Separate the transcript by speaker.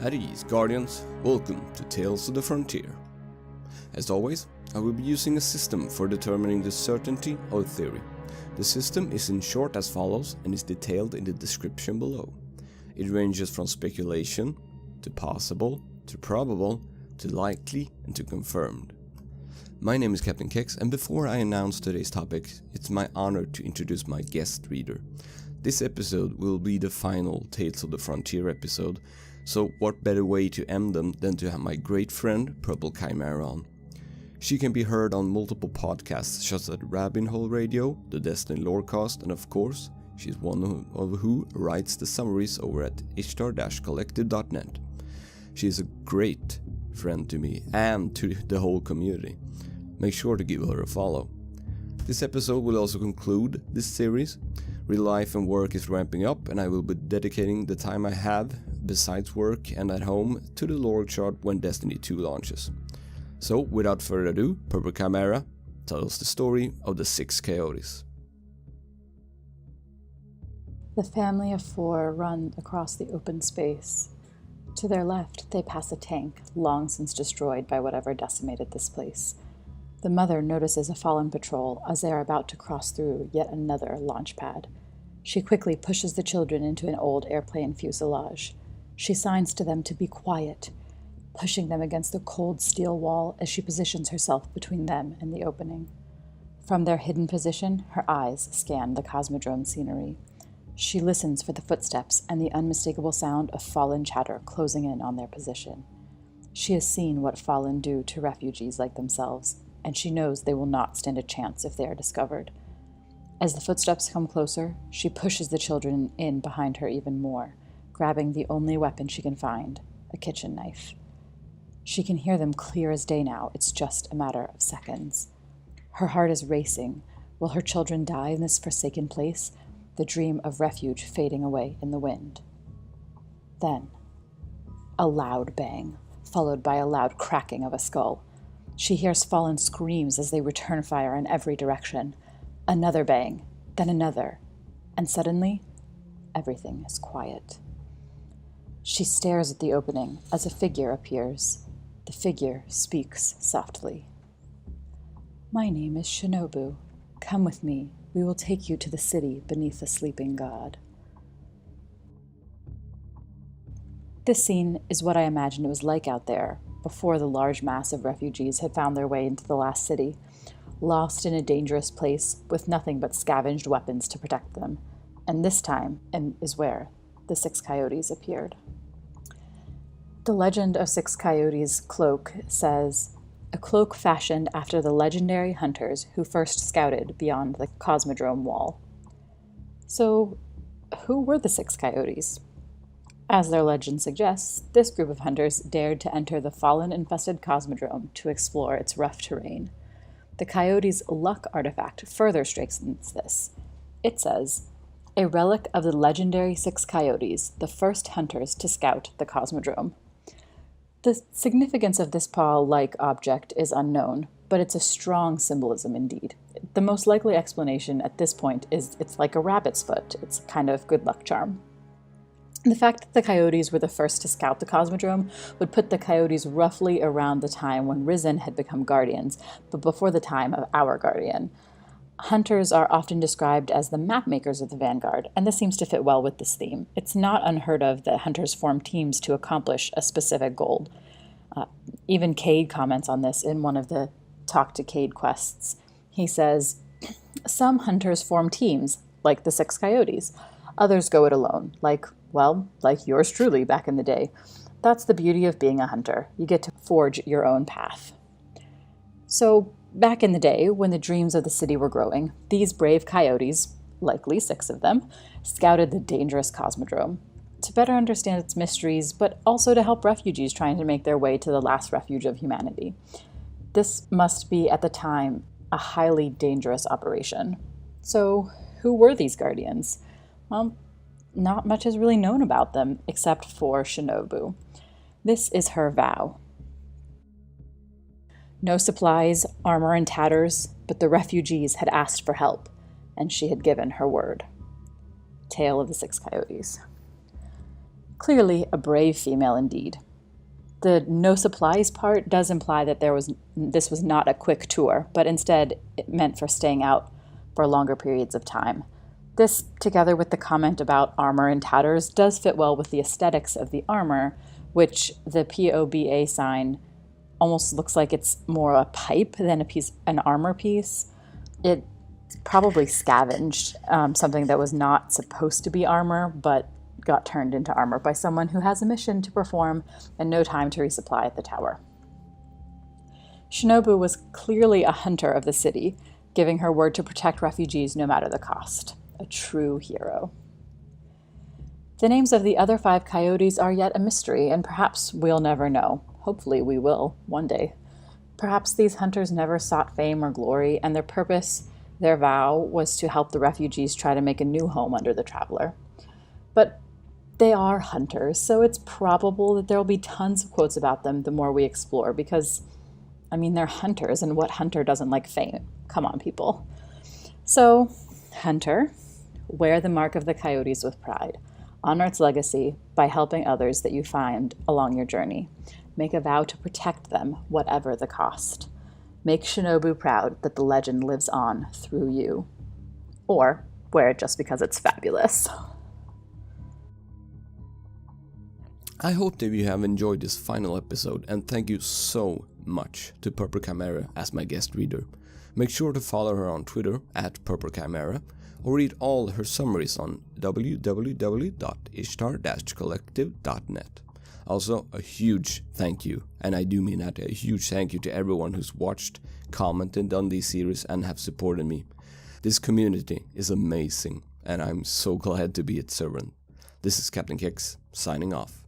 Speaker 1: At ease, Guardians, welcome to Tales of the Frontier. As always, I will be using a system for determining the certainty of a theory. The system is in short as follows and is detailed in the description below. It ranges from speculation, to possible, to probable, to likely, and to confirmed. My name is Captain Kex, and before I announce today's topic, it's my honor to introduce my guest reader. This episode will be the final Tales of the Frontier episode, so what better way to end them than to have my great friend Purple Chimera on. She can be heard on multiple podcasts such as Rabbit Hole Radio, the Destiny Lorecast, and of course, she's one of who writes the summaries over at Ishtar-Collective.net. She is a great friend to me and to the whole community. Make sure to give her a follow. This episode will also conclude this series. Real life and work is ramping up, and I will be dedicating the time I have, besides work and at home, to the lore chart when Destiny 2 launches. So, without further ado, Purple Chimera tells the story of the Six Coyotes.
Speaker 2: The family of four run across the open space. To their left, they pass a tank, long since destroyed by whatever decimated this place. The mother notices a fallen patrol as they are about to cross through yet another launch pad. She quickly pushes the children into an old airplane fuselage. She signs to them to be quiet, pushing them against the cold steel wall as she positions herself between them and the opening. From their hidden position, her eyes scan the Cosmodrome scenery. She listens for the footsteps and the unmistakable sound of fallen chatter closing in on their position. She has seen what fallen do to refugees like themselves, and she knows they will not stand a chance if they are discovered. As the footsteps come closer, she pushes the children in behind her even more, grabbing the only weapon she can find, a kitchen knife. She can hear them clear as day now. It's just a matter of seconds. Her heart is racing. Will her children die in this forsaken place? The dream of refuge fading away in the wind. Then, a loud bang, followed by a loud cracking of a skull. She hears fallen screams as they return fire in every direction. Another bang, then another, and suddenly, everything is quiet. She stares at the opening as a figure appears. The figure speaks softly. "My name is Shinobu. Come with me. We will take you to the city beneath the sleeping god." This scene is what I imagined it was like out there before the large mass of refugees had found their way into the last city, lost in a dangerous place with nothing but scavenged weapons to protect them. And this time is where the Six Coyotes appeared. The legend of Six Coyotes' cloak says, "A cloak fashioned after the legendary hunters who first scouted beyond the Cosmodrome wall." So, who were the Six Coyotes? As their legend suggests, this group of hunters dared to enter the fallen-infested Cosmodrome to explore its rough terrain. The Coyote's luck artifact further strengthens this. It says, "A relic of the legendary Six Coyotes, the first hunters to scout the Cosmodrome." The significance of this paw-like object is unknown, but it's a strong symbolism indeed. The most likely explanation at this point is it's like a rabbit's foot. It's a kind of good luck charm. The fact that the Coyotes were the first to scout the Cosmodrome would put the Coyotes roughly around the time when Risen had become Guardians, but before the time of our Guardian. Hunters are often described as the mapmakers of the Vanguard, and this seems to fit well with this theme. It's not unheard of that hunters form teams to accomplish a specific goal. Even Cade comments on this in one of the Talk to Cade quests. He says, "Some hunters form teams, like the Six Coyotes. Others go it alone, like yours truly back in the day. That's the beauty of being a hunter. You get to forge your own path." So, back in the day, when the dreams of the city were growing, these brave coyotes, likely 6 of them, scouted the dangerous Cosmodrome to better understand its mysteries, but also to help refugees trying to make their way to the last refuge of humanity. This must be, at the time, a highly dangerous operation. So, who were these Guardians? Well, not much is really known about them, except for Shinobu. This is her vow. No supplies, armor in tatters, but the refugees had asked for help, and she had given her word. Tale of the Six Coyotes. Clearly a brave female indeed. The no supplies part does imply that this was not a quick tour, but instead it meant for staying out for longer periods of time. This, together with the comment about armor in tatters, does fit well with the aesthetics of the armor, which the POBA sign almost looks like it's more a pipe than an armor piece. It probably scavenged something that was not supposed to be armor, but got turned into armor by someone who has a mission to perform and no time to resupply at the tower. Shinobu was clearly a hunter of the city, giving her word to protect refugees no matter the cost. A true hero. The names of the other 5 coyotes are yet a mystery, and perhaps we'll never know. Hopefully we will, one day. Perhaps these hunters never sought fame or glory, and their purpose, their vow, was to help the refugees try to make a new home under the Traveler. But they are hunters, so it's probable that there will be tons of quotes about them the more we explore, because, they're hunters, and what hunter doesn't like fame? Come on, people. So, hunter, wear the mark of the coyotes with pride. Honor its legacy by helping others that you find along your journey. Make a vow to protect them, whatever the cost. Make Shinobu proud that the legend lives on through you. Or wear it just because it's fabulous.
Speaker 1: I hope that you have enjoyed this final episode, and thank you so much to Purple Chimera as my guest reader. Make sure to follow her on Twitter at Purple Chimera, or read all her summaries on www.ishtar-collective.net. Also, a huge thank you, and I do mean that, a huge thank you to everyone who's watched, commented on these series, and have supported me. This community is amazing, and I'm so glad to be its servant. This is Captain Kix, signing off.